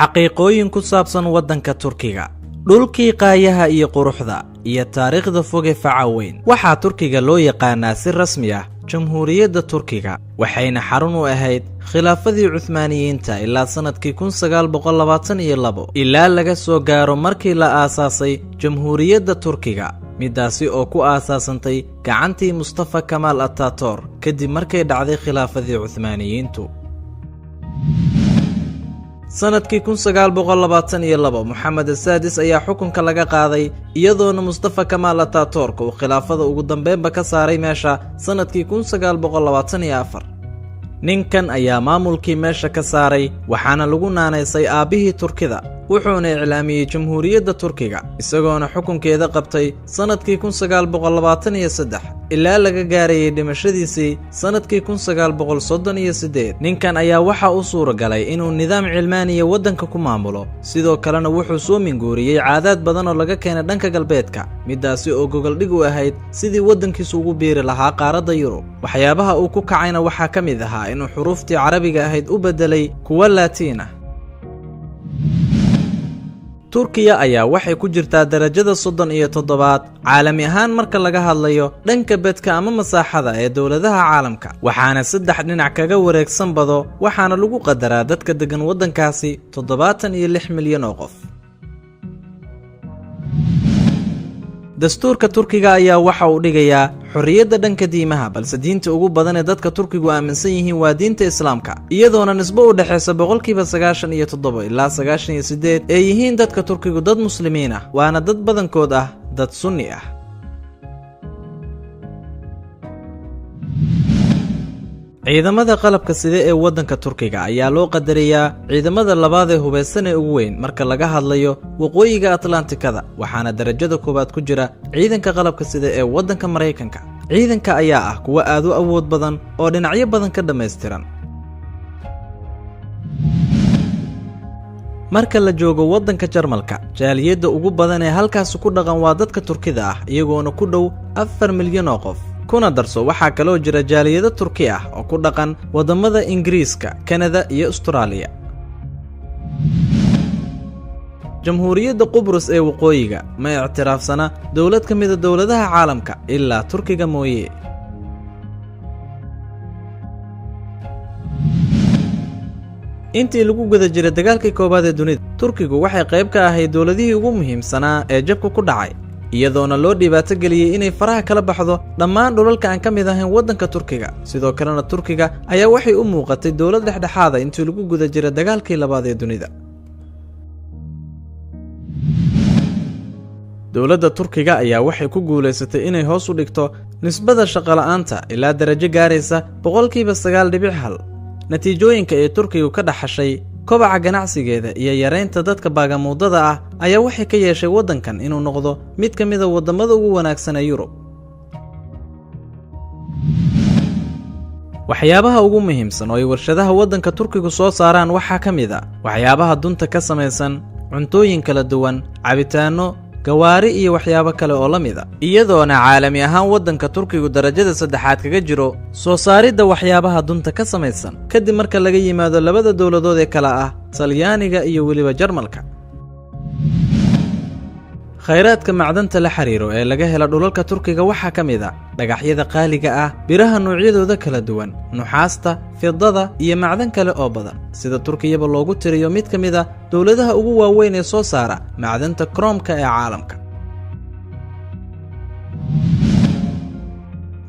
xaqiiqooyin ku saabsan waddanka Turkiga, dhulkii qaayaha iyo quruxda iyo taariikhda foge faca weyn. Waxaa Turkiga loo yaqaanaa si rasmi ah Jamhuuriyadda Turkiga, waxayna xarun u ahayd khilaafadii Cuthmaaniyiinta ilaa sanadkii 1922 ilaa laga soo gaaro markii la aasaasay Jamhuuriyadda Turkiga, midaasi oo ku aasaasantay gacantii Mustafa Kemal Atatürk kadib markay dhacday khilaafadii Cuthmaaniyiintu. sanadkii 1922 Moxamed Asaadis ayaa xukunka laga qaaday iyadoona Mustafa Kemal Atatürk uu khilaafada ugu dambeynba ka saaray meesha sanadkii 1924. ninkan ayaa maamulkii meesha ka saaray waxaana lagu naanaysay aabihii Turkida, wuxuuna iclaamiyey Jamhuuriyadda Turkiga isagoona xukunkeeda qabtay sanadkii 1923 ilaa laga gaarayay dhimashadiisii sanadkii 1938. ninkan ayaa waxa uu suuragalay inuu nidaam cilmaaniya waddanka ku maamulo, sidoo kalena wuxuu soo minguuriyey caadaad badan oo laga keenay dhanka galbeedka, midaasi oo gogoldhig u ahayd sidii waddankiisu ugu biiri lahaa qaaradda Yurub. waxyaabaha uu ku kacayna waxaa ka mid ahaa inuu xuruuftii carabiga ahayd u bedelay kuwa laatiin ah. Turkiya ayaa waxay ku jirtaa darajada 37 caalami ahaan marka laga hadlayo dhanka bedka ama masaaxada ee dawladaha caalamka, waxaana saddex dhinac kaga wareegsan bado, waxaana lagu qadaraa dadka degan waddankaasi 76 milyan oo qof. dastuurka Turkiga ayaa waxa uu dhigayaa xorriyadda dhanka diimaha, balse diinta ugu badan ee dadka Turkigu aaminsan yihiin waa diinta Islaamka, iyadoona nisbo u dhaxaysa 97% ilaa 98 ay yihiin dadka Turkigu dad muslimiin ah, waana dad badankood ah dad sunni ah. ciidamada qalabka sida ee waddanka Turkiga ayaa loo qadariyaa ciidamada labaad ee hubeysan ee ugu weyn marka laga hadlayo waqooyiga Atlantikada, waxaana darajada koobaad ku jira ciidanka qalabka sida ee waddanka Mareykanka. ciidanka ayaa ah kuwa aad u awood badan oo dhinacyo badan ka dhameystiran. marka la joogo waddanka Jarmalka, jaaliyadda ugu badan ee halkaas ku dhaqan waa dadka Turkida ah, iyagoona ku dhow 4 milyan oo qof. kuna darso waxaa kaloo jira jaaliyado Turki ah oo ku dhaqan wadamada Ingiriiska, Kanada iyo Australia. Jamhuuriyadda Qubrus ee waqooyiga ma ictiraafsana dawlad ka mid ah dawladaha caalamka ilaa Turkiga mooyee. intii lagu guda jiray dagaalkii koobaad ee dunida, Turkigu waxay qayb ka ahayd dawladihii ugu muhiimsanaa ee jabka ku dhacay, iyadoona loo dhibaato geliyey inay faraha kala baxdo dhammaan dhulalka aan ka mid ahayn waddanka Turkiga. sidoo kalena Turkiga ayaa waxay u muuqatay dawlad dhexdhexaada intii lagu guda jiray dagaalkii labaad ee dunida. dawladda Turkiga ayaa waxay ku guuleysatay inay hoos u dhigto nisbada shaqo la'aanta ilaa darajo gaaraysa 9.1%. natiijooyinka ee Turkigu ka dhaxashay kobaca ganacsigeeda iyo yareynta dadka baagamuudada ah ayaa waxay ka yeeshay waddankan inuu noqdo mid ka mid ah wadamada ugu wanaagsan ee Yurub. waxyaabaha ugu muhiimsan oo ay warshadaha waddanka Turkigu soo saaraan waxaa ka mid ah waxyaabaha dunta ka samaysan, cuntooyin kala duwan, cabitaano, gawaari iyo waxyaabo kale oo la mid ah, iyadoona caalami ahaan waddanka Turkigu darajada 3aad kaga jiro soo saaridda waxyaabaha dunta ka samaysan kadib marka laga yimaado labada dawladood ee kala ah Talyaaniga iyo weliba Jarmalka. khayraadka macdanta la xiriiro ee laga helo dhulalka Turkiga waxaa ka mid ah dhagaxyada qaaliga ah, biraha noocyadooda kala duwan, nuxaasta, fidada iyo macdan kale oo badan. sida Turkiyaba loogu tiriyo mid ka mid ah dawladaha ugu waaweyn ee soo saara macdanta kroomka ee caalamka.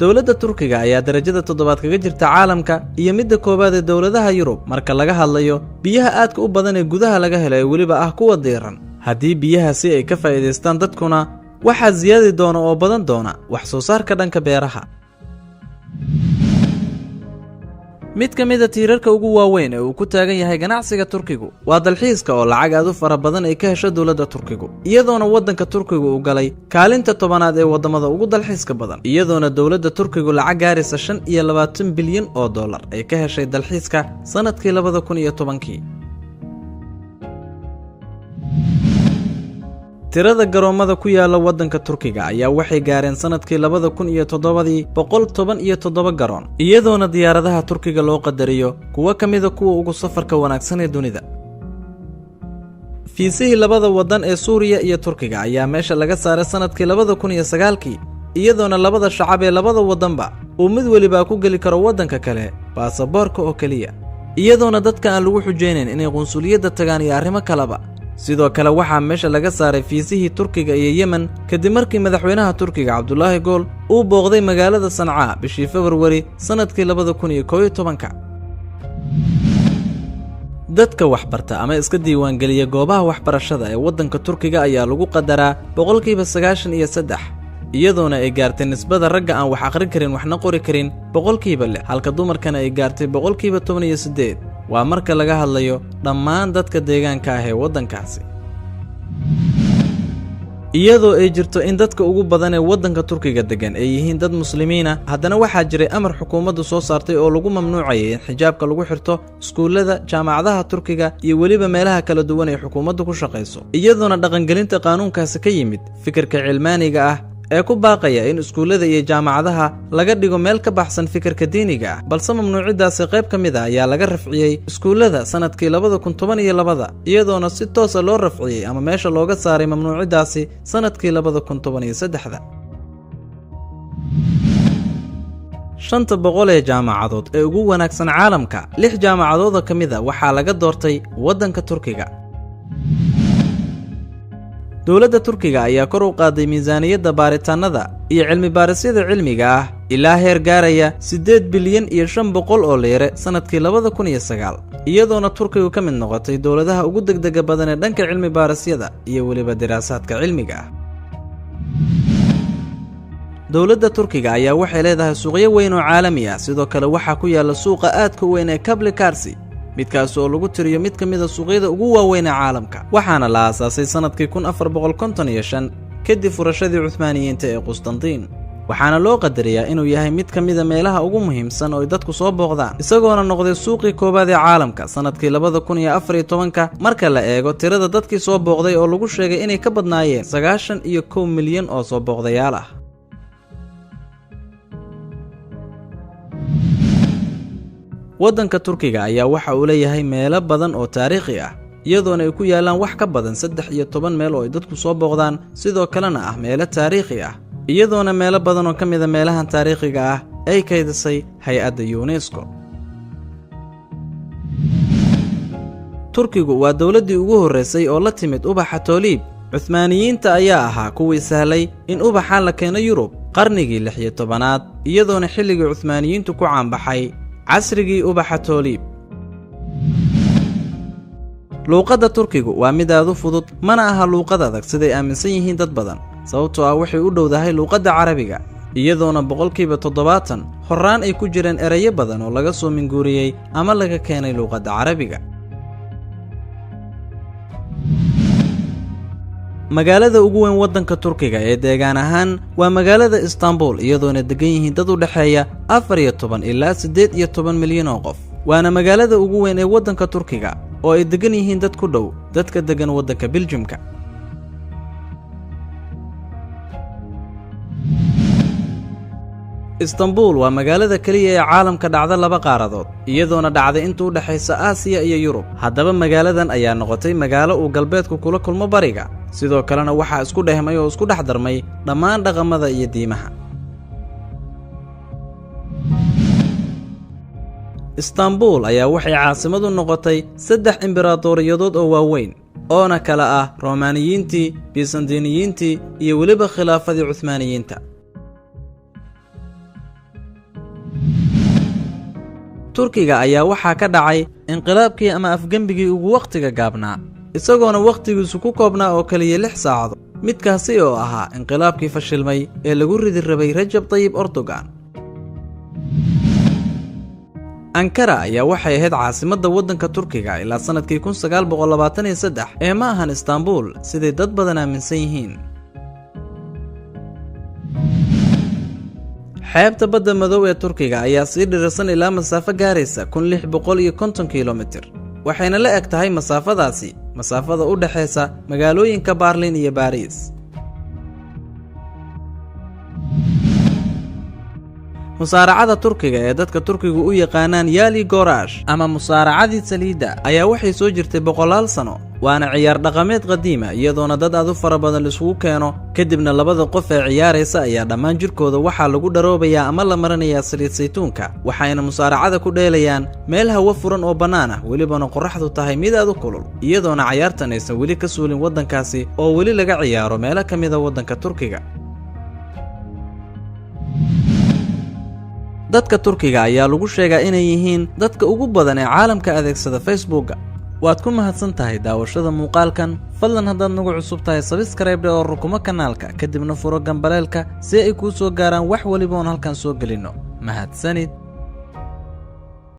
dawladda Turkiga ayaa darajada 7aad kaga jirta caalamka iyo midda koobaad ee dawladaha Yurub marka laga hadlayo biyaha aadka u badan ee gudaha laga helo ee weliba ah kuwa diiran. haddii biyahaasi ay ka faa'iidaystaan dadkuna, waxaa ziyaadi doona oo badan doona wax soo saarka dhanka beeraha. mid ka mid ah tiirarka ugu waaweyn ee uu ku taagan yahay ganacsiga Turkigu waa dalxiiska oo lacag aad u fara badan ay ka hesho dawladda Turkigu, iyadoona waddanka Turkigu uu galay kaalinta 10aad ee wadamada ugu dalxiiska badan, iyadoona dawladda Turkigu lacag gaaraysa 25 bilyan oo dollar ay ka heshay dalxiiska sanadkii 2010. tirada garoomada ku yaala waddanka Turkiga ayaa waxay gaareen sanadkii 2007 117 garoon, iyadoona diyaaradaha Turkiga loo qadariyo kuwa kamid ah kuwa ugu safarka wanaagsan ee dunida. fiisihii labada waddan ee Suuriya iyo Turkiga ayaa meesha laga saaray sanadkii 2009 iyadoona labada shacab ee labada waddanba uu mid waliba ku gali karo waddanka kale baasaboorka oo kaliya iyadoona dadka aan lagu xujeynin inay qunsuliyadda tagaan iyo arrimo kaleba sidoo kale waxaa meesha laga saaray fiisihii Turkiga iyo Yemen kadib markii madaxweynaha Turkiga Abdullahi Gül uu booqday magaalada Sanca bishii February sanadkii 2011 dadka waxbarta ama iska diiwaan geliya goobaha waxbarashada ee waddanka Turkiga ayaa lagu qadaraa 93% iyadoona ay gaartay nisbada ragga aan wax akhrin karin waxna qori karin 6% halka dumarkana ay gaartay 18% waa marka laga hadlayo dhammaan dadka deegaanka ah ee waddankaasi iyadoo ay jirto in dadka ugu badan ee waddanka Turkiga degan ay yihiin dad muslimiina haddana waxaa jiray amar xukuumaddu soo saartay oo lagu mamnuucayay in xijaabka lagu xirto iskuulada jaamacadaha Turkiga iyo waliba meelaha kala duwan ee xukuumaddu ku shaqeyso iyadoona dhaqangelinta qaanuunkaasi ka yimid fikirka cilmaaniga ah ee ku baaqaya in iskuulada iyo jaamacadaha laga dhigo meel ka baxsan fikirka diiniga ah balse mamnuucidaasi qayb ka mid ah ayaa laga rafciyay iskuulada sanadkii 2012 iyadoona si toos ah loo rafciyay ama meesha looga saaray mamnuucidaasi sanadkii 2013 shanta boqol ee jaamacadood ee ugu wanaagsan caalamka 6 jaamacadood ka mid ah waxaa laga doortay waddanka Turkiga dowladda Turkiga ayaa kor u qaaday miisaaniyadda baaritaanada iyo cilmi baarisyada cilmiga ah ilaa heer gaaraya 8 bilyan iyo 500 oo lire sanadkii 2009 iyadoona Turkigu ka mid noqotay dowladaha ugu degdega badan ee dhanka cilmi baarisyada iyo waliba daraasaadka cilmiga ah dowladda Turkiga ayaa waxay leedahay suuqyo weyn oo caalami ah sidoo kale waxaa ku yaala suuqa aadka weyn ee Kabli-Karsi midkaas oo lagu tiriyo mid ka mid ah suuqyada ugu waaweyn ee caalamka waxaana la aasaasay sanadkii 1455 kadib furashadii Cuthmaaniyiinta ee Qustantiin waxaana loo qadariyaa inuu yahay mid ka mid ah meelaha ugu muhiimsan oo dadku soo booqdaan isagoona noqday suuqii koobaad ee caalamka sanadkii 2014 marka la eego tirada dadkii soo booqday oo lagu sheegay inay ka badnaayeen 91 milyan oo soo booqdayaal ah waddanka Turkiga ayaa waxa uu leeyahay meelo badan oo taariikhi ah iyadoona ay ku yaalaan wax ka badan 13 meel oo ay dadku soo booqdaan sidoo kalena ah meelo taariikhi ah iyadoona meelo badan oo kamid ah meelahan taariikhiga ah ay kaydisay hay'adda UNESCO Turkigu waa dawladdii ugu horeysay oo la timid ubaxa Toolib Cuthmaaniyiinta ayaa ahaa kuwii sahlay in ubaxan la keeno Yurub qarnigii 16aad iyadoona xilligii Cuthmaaniyiintu ku caanbaxay casrigii ubaxa Toolib luuqadda Turkigu waa mid aad u fudud mana aha luuqad adag siday aaminsan yihiin dad badan sababtoo ah waxay u dhowdahay luuqadda Carabiga iyadoona 70% horaan ay ku jireen erayo badan oo laga soo minguuriyay ama laga keenay luuqadda Carabiga magaalada ugu weyn waddanka Turkiga ee deegaan ahaan waa magaalada Istanbul iyadoona degan yihiin dad u dhaxeeya 14 ilaa 18 milyan oo qof waana magaalada ugu weyn ee waddanka Turkiga oo ay degan yihiin dad ku dhow dadka degan waddanka Belgiumka Istanbul waa magaalada kaliya ee caalamka dhacda laba qaaradood iyadoona dhacday inta u dhaxaysa Aasiya iyo Yurub haddaba magaaladan ayaa noqotay magaalo uu galbeedku kula kulmo bariga sidoo kalena waxaa isku dhehmay oo isku dhex darmay dhammaan dhaqamada iyo diimaha Istanbul ayaa waxay caasimad u noqotay 3 imbaraatoriyadood oo waaweyn oona kala ah Roomaaniyiintii Byzantiniyiintii iyo waliba khilaafadii Cuthmaaniyiinta Turkiga ayaa waxaa ka dhacay inqilaabkii ama afgambigii ugu waqtiga gaabnaa isagoona waqtigiisu ku koobnaa oo kaliya 6 saacadood midkaasi oo ahaa inqilaabkii fashilmay ee lagu ridi rabay Rajab Tayyip Erdogan Ankara ayaa waxay ahayd caasimadda waddanka Turkiga ilaa sanadkii 1923 ee ma ahan Istanbul sidii dad badan aaminsan yihiin xeebta badda madow ee Turkiga ayaa sii dhirirsan ilaa masaafo gaaraysa 1650 kilomitir waxayna la eg tahay masaafadaasi masaafada u dhaxaysa magaalooyinka Berlin iyo Paris musaaracada turkiga ee dadka turkigu u yaqaanaan yaali gorash ama musaaracadii saliidda ayaa waxay soo jirtay boqolaal sano, waana ciyaar dhaqameed qadiima iyadoona dad aad u fara badan isugu keeno, kadibna labada qof ee ciyaaraysa ayaa dhammaan jirkooda waxaa lagu dharoobayaa ama la marinayaa saliid saytuunka, waxayna musaaracada ku dheelayaan meel hawo furan oo bannaan ah, welibana qorraxdu tahay mid aad u kulul, iyadoona cayaartan aysan weli ka suulin waddankaasi oo weli laga ciyaaro meelo ka mid a waddanka turkiga. dadka turkiga ayaa lagu sheegaa inay yihiin dadka ugu badan ee caalamka adeegsada Facebooka. waad ku mahadsan tahay daawashada muuqaalkan. fadlan haddaad nagu cusub tahay subscribe oo rukumo kanaalka, kadibna furo gambaleelka si ay kuu soo gaaraan wax waliba oon halkan soo gelino. mahadsanid.